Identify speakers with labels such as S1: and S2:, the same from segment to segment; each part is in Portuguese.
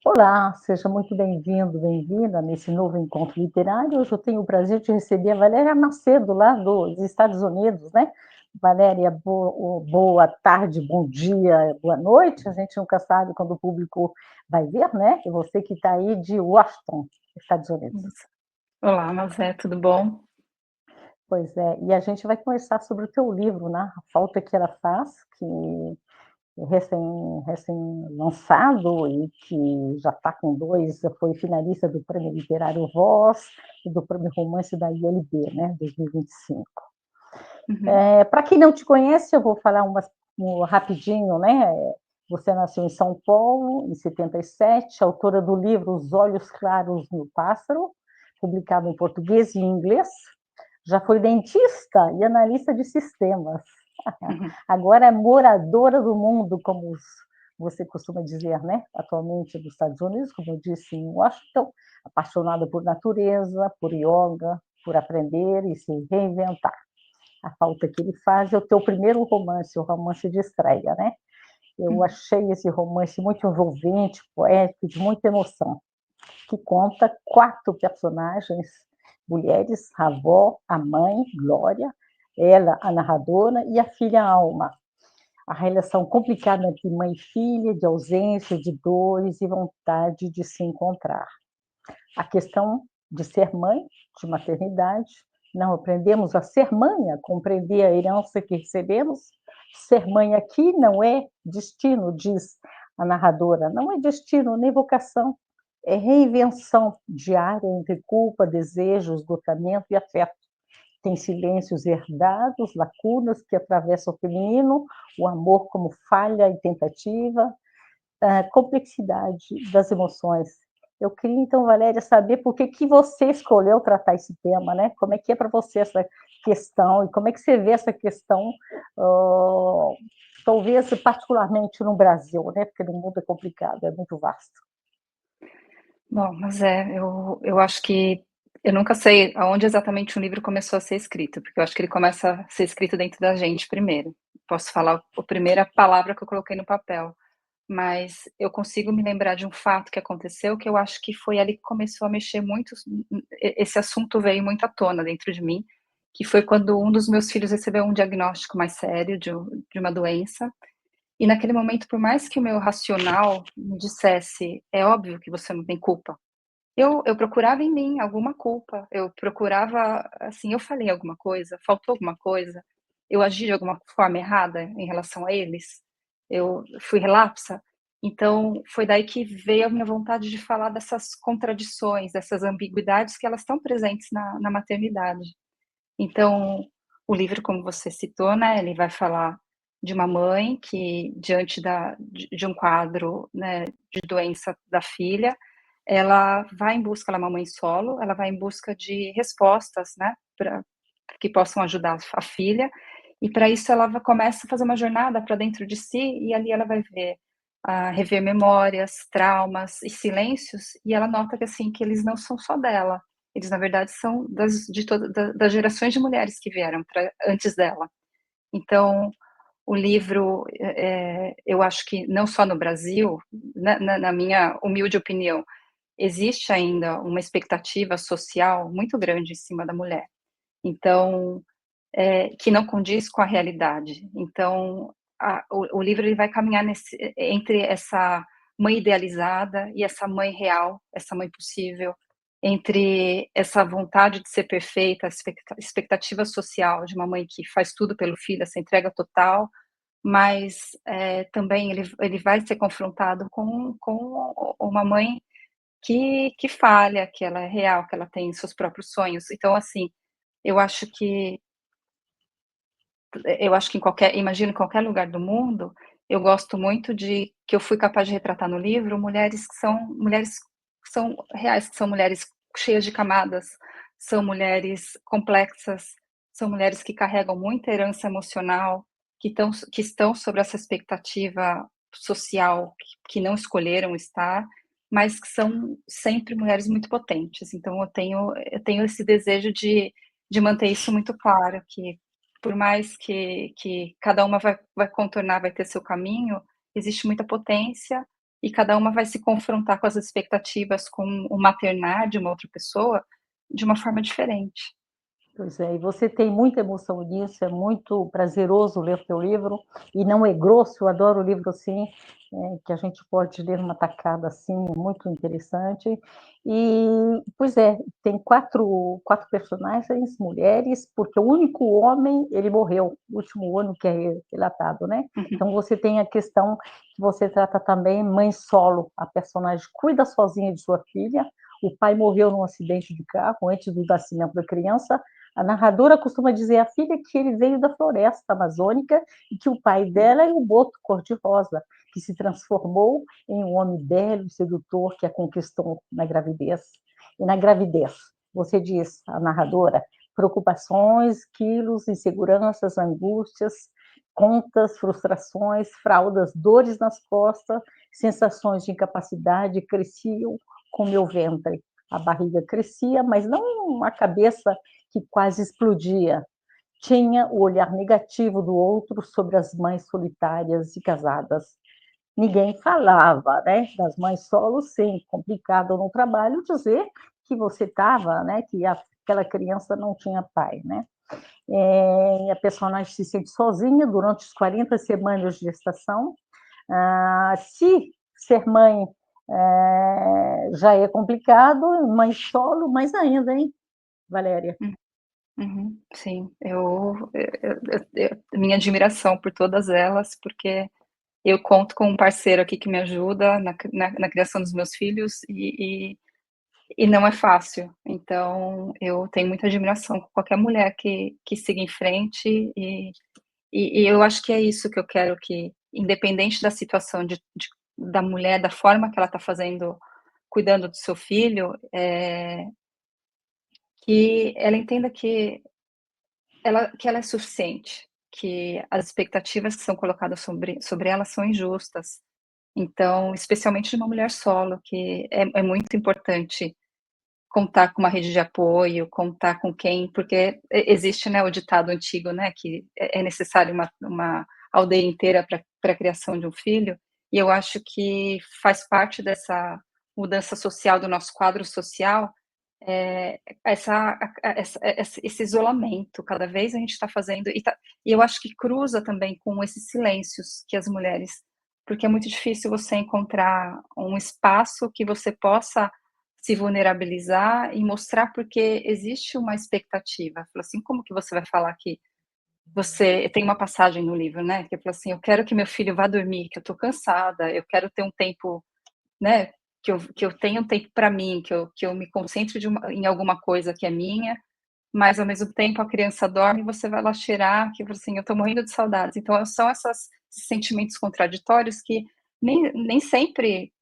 S1: Olá, seja muito bem-vindo, bem-vinda nesse novo encontro literário. Hoje eu tenho o prazer de receber a Valéria Macedo, lá dos Estados Unidos, né? Valéria, boa tarde, bom dia, boa noite. A gente nunca sabe quando o público vai ver, né? E você que está aí de Washington, Estados Unidos.
S2: Olá, Mazé, tudo bom?
S1: Pois é, e a gente vai conversar sobre o teu livro, né? A Falta que Ela Faz, que recém-lançado e que já está com dois, foi finalista do Prêmio Literário Voz e do Prêmio Romance da ILB, né, 2025.
S2: Uhum.
S1: Para quem não te conhece, eu vou falar rapidinho, né? Você nasceu em São Paulo, em 77, autora do livro Os Olhos Claros no Pássaro, publicado em português e inglês. Já foi dentista e analista de sistemas.
S2: Uhum.
S1: Agora é moradora do mundo, como você costuma dizer, né? Atualmente nos Estados Unidos, como eu disse, em Washington, apaixonada por natureza, por yoga, por aprender e se reinventar. A falta que ele faz é o teu primeiro romance, o romance de estreia, né? Eu
S2: Uhum.
S1: achei esse romance muito envolvente, poético, de muita emoção, que conta 4 personagens mulheres: a avó, a mãe, Glória, ela, a narradora, e a filha Alma. A relação complicada entre mãe e filha, de ausência, de dores e vontade de se encontrar. A questão de ser mãe, de maternidade, não aprendemos a ser mãe, a compreender a herança que recebemos. Ser mãe aqui não é destino, diz a narradora, não é destino nem vocação, é reinvenção diária entre culpa, desejo, esgotamento e afeto. Tem silêncios herdados, lacunas que atravessam o feminino, o amor como falha e tentativa, a complexidade das emoções. Eu queria, então, Valéria, saber por que você escolheu tratar esse tema, né? Como é que é para você essa questão e como é que você vê essa questão, talvez particularmente no Brasil, né? Porque no mundo é complicado, é muito vasto.
S2: Bom, eu acho que eu nunca sei aonde exatamente um livro começou a ser escrito, porque eu acho que ele começa a ser escrito dentro da gente primeiro. Posso falar a primeira palavra que eu coloquei no papel, mas eu consigo me lembrar de um fato que aconteceu, que eu acho que foi ali que começou a mexer muito, esse assunto veio muito à tona dentro de mim, que foi quando um dos meus filhos recebeu um diagnóstico mais sério de uma doença. E naquele momento, por mais que o meu racional me dissesse: "É óbvio que você não tem culpa", eu procurava em mim alguma culpa, eu procurava, assim, eu falei alguma coisa, faltou alguma coisa, eu agi de alguma forma errada em relação a eles, eu fui relapsa. Então, foi daí que veio a minha vontade de falar dessas contradições, dessas ambiguidades que elas estão presentes na maternidade. Então, o livro, como você citou, né, ele vai falar de uma mãe que, diante de um quadro, né, de doença da filha, ela vai em busca, ela é uma mãe solo, ela vai em busca de respostas, né, pra que possam ajudar a filha, e para isso começa a fazer uma jornada para dentro de si, e ali ela vai ver, rever memórias, traumas e silêncios, e ela nota que, assim, que eles não são só dela, eles na verdade são das gerações de mulheres que vieram antes dela. Então, o livro, eu acho que não só no Brasil, na minha humilde opinião, existe ainda uma expectativa social muito grande em cima da mulher. Então, que não condiz com a realidade. Então, o livro ele vai caminhar entre essa mãe idealizada e essa mãe real, essa mãe possível, entre essa vontade de ser perfeita, a expectativa social de uma mãe que faz tudo pelo filho, essa entrega total, mas também ele vai ser confrontado com uma mãe que falha, que ela é real, que ela tem seus próprios sonhos. Então, assim, eu acho que eu acho que imagino em qualquer lugar do mundo, eu gosto muito de que eu fui capaz de retratar no livro mulheres que são reais, que são mulheres cheias de camadas, são mulheres complexas, são mulheres que carregam muita herança emocional, que estão sobre essa expectativa social que não escolheram estar, mas que são sempre mulheres muito potentes. Então eu tenho esse desejo de manter isso muito claro, que por mais que cada uma vai contornar, vai ter seu caminho, existe muita potência e cada uma vai se confrontar com as expectativas, com o maternar de uma outra pessoa, de uma forma diferente.
S1: Pois é, e você tem muita emoção nisso, é muito prazeroso ler o teu livro, e não é grosso, eu adoro livro assim, que a gente pode ler numa tacada assim, é muito interessante. E, pois é, tem quatro personagens, mulheres, porque o único homem, ele morreu, o último ano que é relatado, né?
S2: Uhum.
S1: Então você tem a questão que você trata também, mãe solo, a personagem cuida sozinha de sua filha, o pai morreu num acidente de carro antes do nascimento da criança. A narradora costuma dizer à filha que ele veio da floresta amazônica e que o pai dela é o boto cor-de-rosa, que se transformou em um homem belo e sedutor que a conquistou na gravidez. E na gravidez, você diz, a narradora, preocupações, quilos, inseguranças, angústias, contas, frustrações, fraldas, dores nas costas, sensações de incapacidade cresciam com meu ventre. A barriga crescia, mas não a cabeça que quase explodia. Tinha o olhar negativo do outro sobre as mães solitárias e casadas. Ninguém falava, né, das mães solos, sim, complicado no trabalho dizer que você estava, né, que aquela criança não tinha pai, né. A personagem se sente sozinha durante as 40 semanas de gestação. Se ser mãe já é complicado, mãe solo, mais ainda, hein, Valéria?
S2: Uhum, sim, minha admiração por todas elas, porque eu conto com um parceiro aqui que me ajuda na criação dos meus filhos e não é fácil. Então, eu tenho muita admiração por qualquer mulher que siga em frente e eu acho que é isso que eu quero que, independente da situação da mulher, da forma que ela está fazendo, cuidando do seu filho, que ela entenda que ela é suficiente, que as expectativas que são colocadas sobre ela são injustas. Então, especialmente de uma mulher solo, que é muito importante contar com uma rede de apoio, contar com quem, porque existe, né, o ditado antigo, né, que é necessário uma aldeia inteira para a criação de um filho, e eu acho que faz parte dessa mudança social do nosso quadro social, esse isolamento, cada vez a gente está fazendo, e eu acho que cruza também com esses silêncios que as mulheres, porque é muito difícil você encontrar um espaço que você possa se vulnerabilizar e mostrar, porque existe uma expectativa. Fala assim, como que você vai falar que você tem uma passagem no livro, né, que fala assim: "Eu quero que meu filho vá dormir, que eu estou cansada, eu quero ter um tempo, né, que eu tenha um tempo para mim, que eu me concentre em alguma coisa que é minha, mas ao mesmo tempo a criança dorme e você vai lá cheirar, que fala assim: "Eu estou morrendo de saudades". Então são esses sentimentos contraditórios que nem sempre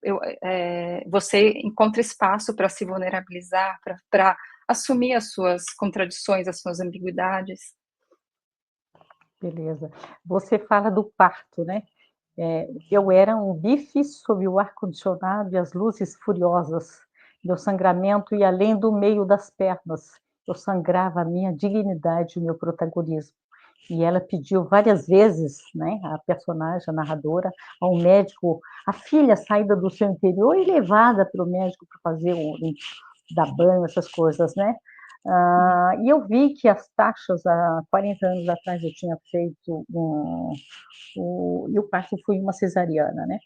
S2: você encontra espaço para se vulnerabilizar, para assumir as suas contradições, as suas ambiguidades.
S1: Beleza. Você fala do parto, né? Eu era um bife sob o ar-condicionado e as luzes furiosas. Meu sangramento ia além do meio das pernas. Eu sangrava a minha dignidade e o meu protagonismo. E ela pediu várias vezes, né, a personagem, a narradora, ao médico, a filha saída do seu interior e levada pelo médico para fazer dar banho, essas coisas, né?
S2: Uhum,
S1: E eu vi que as taxas, há 40 anos atrás, eu tinha feito e o parto foi uma cesariana, né?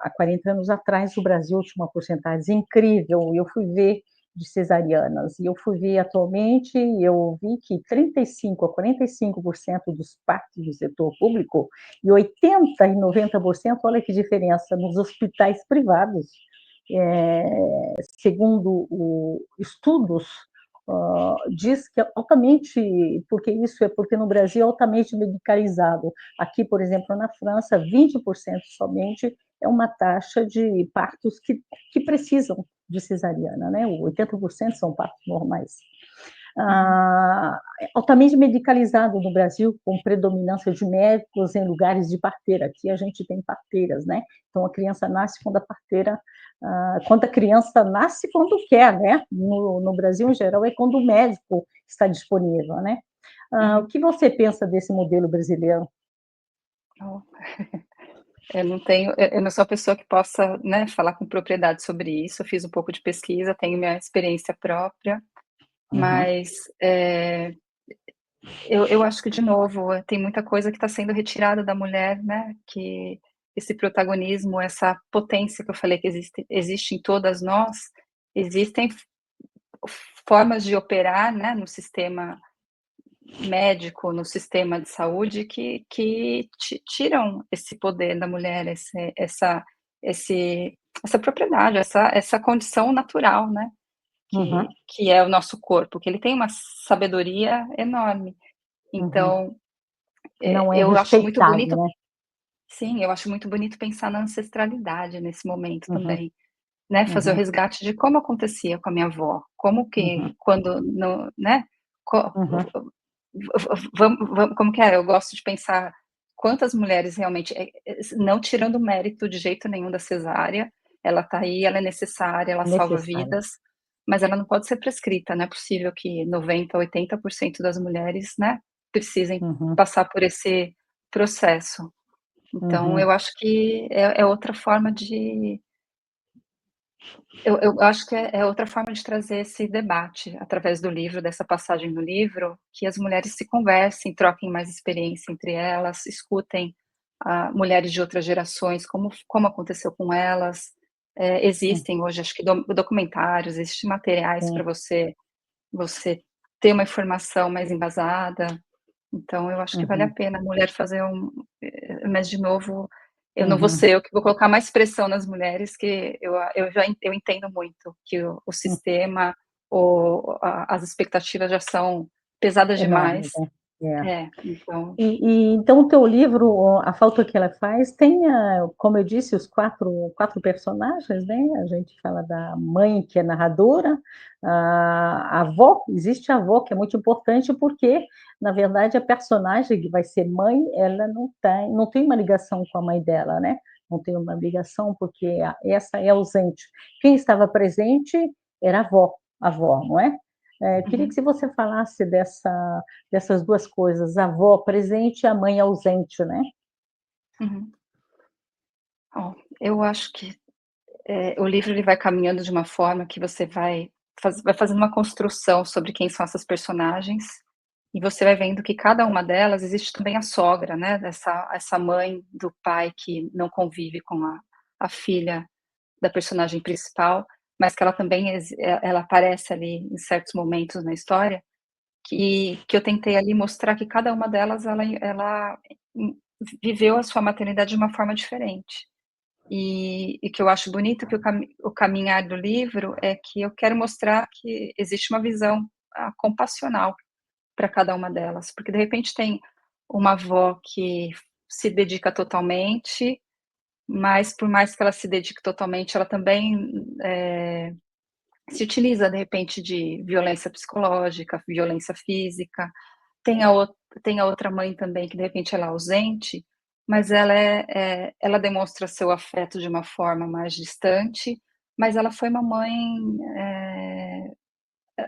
S1: Há 40 anos atrás, o Brasil tinha uma porcentagem incrível, e eu fui ver de cesarianas, e eu fui ver atualmente, e eu vi que 35 a 45% dos partos do setor público, e 80 e 90%, olha que diferença, nos hospitais privados. Segundo estudos, diz que é altamente, porque isso é porque no Brasil é altamente medicalizado. Aqui, por exemplo, na França, 20% somente é uma taxa de partos que precisam de cesariana, né? 80% são partos normais.
S2: uhum.
S1: Altamente medicalizado no Brasil, com predominância de médicos em lugares de parteira. Aqui a gente tem parteiras, né? Então a criança nasce quando a parteira, quando a criança nasce quando quer, né? No Brasil, em geral, é quando o médico está disponível, né? O
S2: Uhum.
S1: que você pensa desse modelo brasileiro?
S2: Oh. eu não sou a pessoa que possa, né, falar com propriedade sobre isso, eu fiz um pouco de pesquisa, tenho minha experiência própria,
S1: Uhum,
S2: mas, eu acho que de novo, tem muita coisa que está sendo retirada da mulher, né, que esse protagonismo, essa potência que eu falei que existe em todas nós, existem formas de operar, né, no sistema médico, no sistema de saúde que tiram esse poder da mulher, esse essa propriedade, essa condição natural, né,
S1: uhum,
S2: que é o nosso corpo, que ele tem uma sabedoria enorme.
S1: uhum.
S2: Então,
S1: Não é
S2: eu acho muito
S1: respeitado,
S2: bonito,
S1: né?
S2: sim, eu acho muito bonito pensar na ancestralidade nesse momento
S1: Uhum,
S2: também, né, fazer o
S1: uhum,
S2: resgate de como acontecia com a minha avó, como que
S1: uhum,
S2: quando no né, co
S1: uhum.
S2: vamos como que é? Eu gosto de pensar quantas mulheres realmente, não tirando o mérito de jeito nenhum da cesárea, ela tá aí, ela é necessária, ela salva
S1: Necessário.
S2: vidas, mas ela não pode ser prescrita, não é possível que 90, 80% das mulheres, né, precisem
S1: Uhum,
S2: passar por esse processo. Então
S1: uhum,
S2: eu acho que é outra forma de eu acho que é outra forma de trazer esse debate através do livro, dessa passagem no livro, que as mulheres se conversem, troquem mais experiência entre elas, escutem, mulheres de outras gerações, como aconteceu com elas.
S1: hum,
S2: Existem hoje, acho que documentários, existem materiais para
S1: sim.
S2: você ter uma informação mais embasada. Então eu acho que vale a
S1: Uhum,
S2: pena a mulher fazer mas de novo, eu não vou
S1: uhum,
S2: ser eu que vou colocar mais pressão nas mulheres, que eu entendo muito que o
S1: hum.
S2: sistema, as expectativas já são pesadas
S1: Enormes,
S2: demais.
S1: né. É.
S2: Então
S1: Então o teu livro, a falta que ela faz, tem, como eu disse, os quatro personagens, né, a gente fala da mãe, que é narradora, a avó, existe a avó, que é muito importante, porque, na verdade, a personagem que vai ser mãe, ela não tem uma ligação com a mãe dela, né, não tem uma ligação, porque essa é ausente. Quem estava presente era a avó, não é? Queria que
S2: uhum,
S1: se você falasse dessas 2 coisas, a avó presente e a mãe ausente, né.
S2: uhum. Ó, eu acho que, o livro ele vai caminhando de uma forma que você vai fazendo uma construção sobre quem são essas personagens, e você vai vendo que cada uma delas existe também a sogra, né, essa mãe do pai que não convive com a filha da personagem principal, mas que ela também ela aparece ali em certos momentos na história, que eu tentei ali mostrar que cada uma delas ela viveu a sua maternidade de uma forma diferente. E que eu acho bonito que o caminhar do livro é que eu quero mostrar que existe uma visão, compassional para cada uma delas, porque de repente tem uma avó que se dedica totalmente, mas por mais que ela se dedique totalmente, ela também, se utiliza de repente de violência psicológica, violência física. Tem a outra mãe também que de repente ela é ausente, mas ela demonstra seu afeto de uma forma mais distante, mas ela foi uma mãe, eh,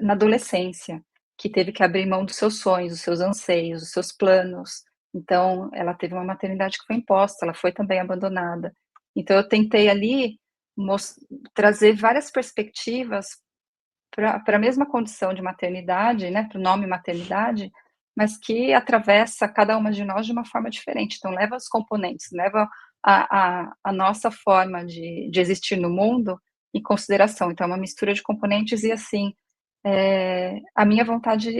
S2: na adolescência, que teve que abrir mão dos seus sonhos, dos seus anseios, dos seus planos. Então, ela teve uma maternidade que foi imposta, ela foi também abandonada. Então, eu tentei ali mos trazer várias perspectivas para a mesma condição de maternidade, né, para o nome maternidade, mas que atravessa cada uma de nós de uma forma diferente. Então, leva os componentes, leva a nossa forma de existir no mundo em consideração. Então, é uma mistura de componentes e assim, a minha vontade,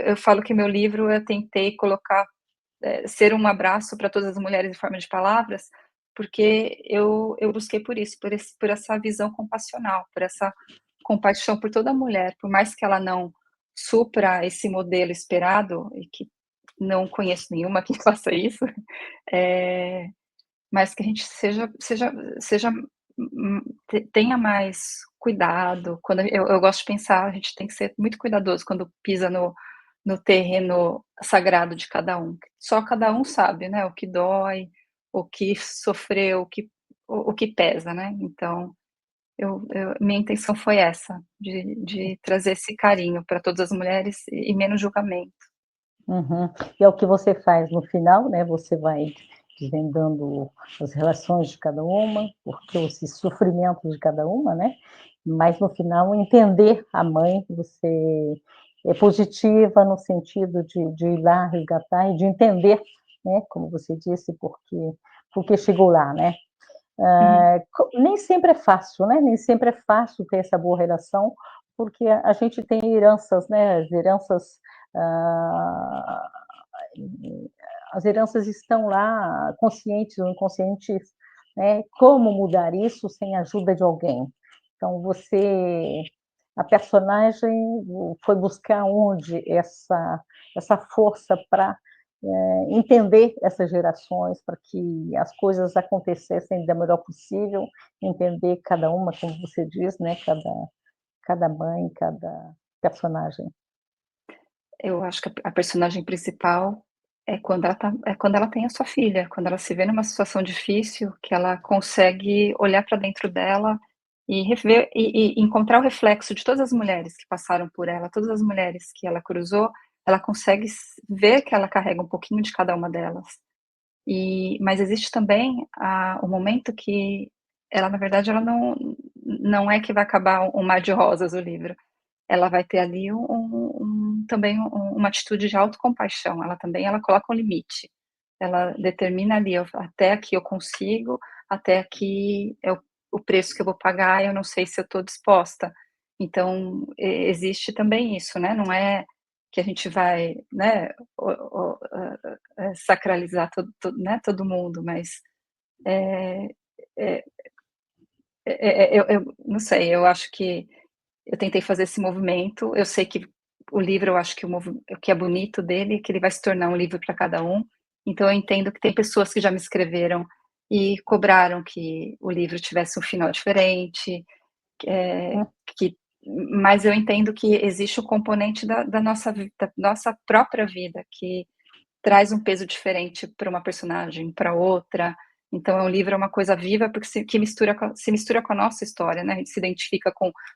S2: eu falo que meu livro eu tentei colocar, ser um abraço para todas as mulheres em forma de palavras, porque eu busquei por isso, por essa visão compassional, por essa compaixão por toda mulher, por mais que ela não supra esse modelo esperado, e que não conheço nenhuma que faça isso, eh, mas que a gente seja tenha mais cuidado, quando eu gosto de pensar, a gente tem que ser muito cuidadoso quando pisa no terreno sagrado de cada um. Só cada um sabe, né, o que dói, o que sofreu, o que pesa, né. Então, minha intenção foi essa, de trazer esse carinho para todas as mulheres e menos julgamento.
S1: Uhum. E é o que você faz no final, né, você vai desvendando as relações de cada uma, porque esses sofrimentos de cada uma, né, mas no final entender a mãe, você é positiva no sentido de ir lá resgatar e de entender, né, como você disse, porque chegou lá, né.
S2: Uhum.
S1: Nem sempre é fácil, né, nem sempre é fácil ter essa boa relação, porque a gente tem heranças, né, ah, as heranças estão lá, conscientes ou inconscientes, né, como mudar isso sem a ajuda de alguém? Então a personagem foi buscar onde essa força para entender essas gerações, para que as coisas acontecessem da melhor possível, entender cada uma, como você diz, né, cada mãe, cada personagem.
S2: Eu acho que a personagem principal é quando ela tem a sua filha, quando ela se vê numa situação difícil, que ela consegue olhar para dentro dela e rever e encontrar o reflexo de todas as mulheres que passaram por ela, todas as mulheres que ela cruzou, ela consegue ver que ela carrega um pouquinho de cada uma delas. Mas existe também o momento que ela, na verdade, ela não é que vai acabar um mar de rosas o livro. Ela vai ter ali também uma atitude de autocompaixão, ela coloca um limite. Ela determina ali: "Eu até aqui eu consigo, até aqui é o preço que eu vou pagar, eu não sei se eu estou disposta". Então, existe também isso, né, não é que a gente vai, né, sacralizar né, todo mundo, mas, eh eh eu não sei, eu acho que eu tentei fazer esse movimento, eu sei que o livro, eu acho que o que é bonito dele é que ele vai se tornar um livro para cada um, então eu entendo que tem pessoas que já me escreveram e cobraram que o livro tivesse um final diferente,
S1: Hum,
S2: que mas eu entendo que existe o componente da nossa própria vida, que traz um peso diferente para uma personagem, para outra. Então, é um livro, é uma coisa viva, porque se mistura com a nossa história, né, a gente se identifica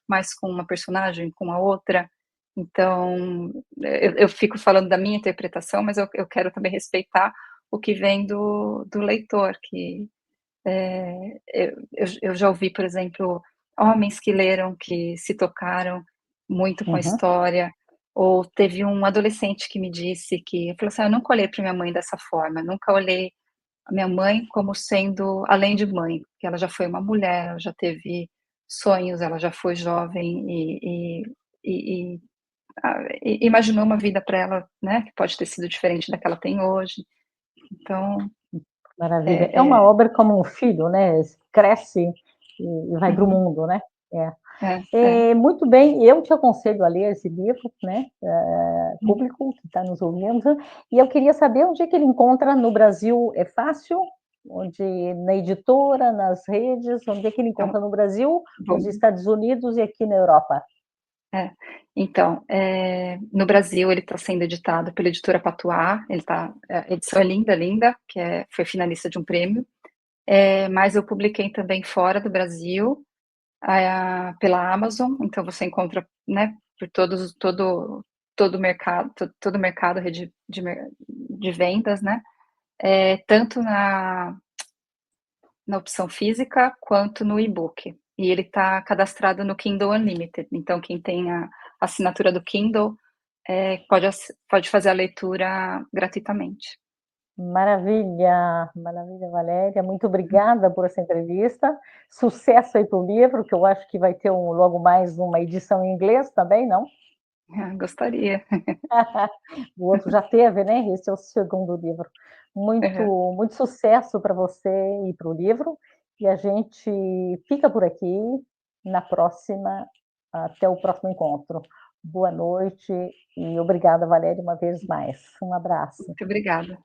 S2: mais com uma personagem, com a outra. Então, eu fico falando da minha interpretação, mas eu quero também respeitar o que vem do leitor, que, eu já ouvi, por exemplo, homens que leram, que se tocaram muito com a
S1: uhum.
S2: história, ou teve um adolescente que me disse que falou assim: "Eu nunca olhei para minha mãe dessa forma, nunca olhei a minha mãe como sendo além de mãe, porque ela já foi uma mulher, ela já teve sonhos, ela já foi jovem e imaginou uma vida para ela, né, que pode ter sido diferente da que ela tem hoje". Então,
S1: Maravilha. É uma
S2: é
S1: obra como um filho, né, cresce e vai para o
S2: uhum,
S1: mundo, né. É.
S2: é.
S1: Muito bem, eu te aconselho a ler esse livro, né,
S2: Uhum.
S1: público que está nos ouvindo, e eu queria saber onde é que ele encontra no Brasil, é fácil? Onde na editora, nas redes, onde é que ele
S2: Então,
S1: encontra no Brasil, nos
S2: vamos
S1: Estados Unidos e aqui na Europa?
S2: é. Então, no Brasil ele está sendo editado pela editora Patuá, a edição é linda, linda, foi finalista de um prêmio, mas eu publiquei também fora do Brasil, pela Amazon, então você encontra, né, por todo o mercado, rede de vendas, né, tanto na opção física quanto no e-book. E ele está cadastrado no Kindle Unlimited, então quem tem a assinatura do Kindle, pode fazer a leitura gratuitamente.
S1: Maravilha, maravilha, Valéria, muito obrigada por essa entrevista. Sucesso aí para o livro, que eu acho que vai ter logo mais uma edição em inglês também, não?
S2: Gostaria.
S1: O outro já teve, né, esse é o segundo livro.
S2: Aham.
S1: Muito sucesso para você e para o livro, e a gente fica por aqui, na próxima até o próximo encontro. Boa noite e obrigada, Valéria, uma vez mais. Um abraço.
S2: Muito obrigada.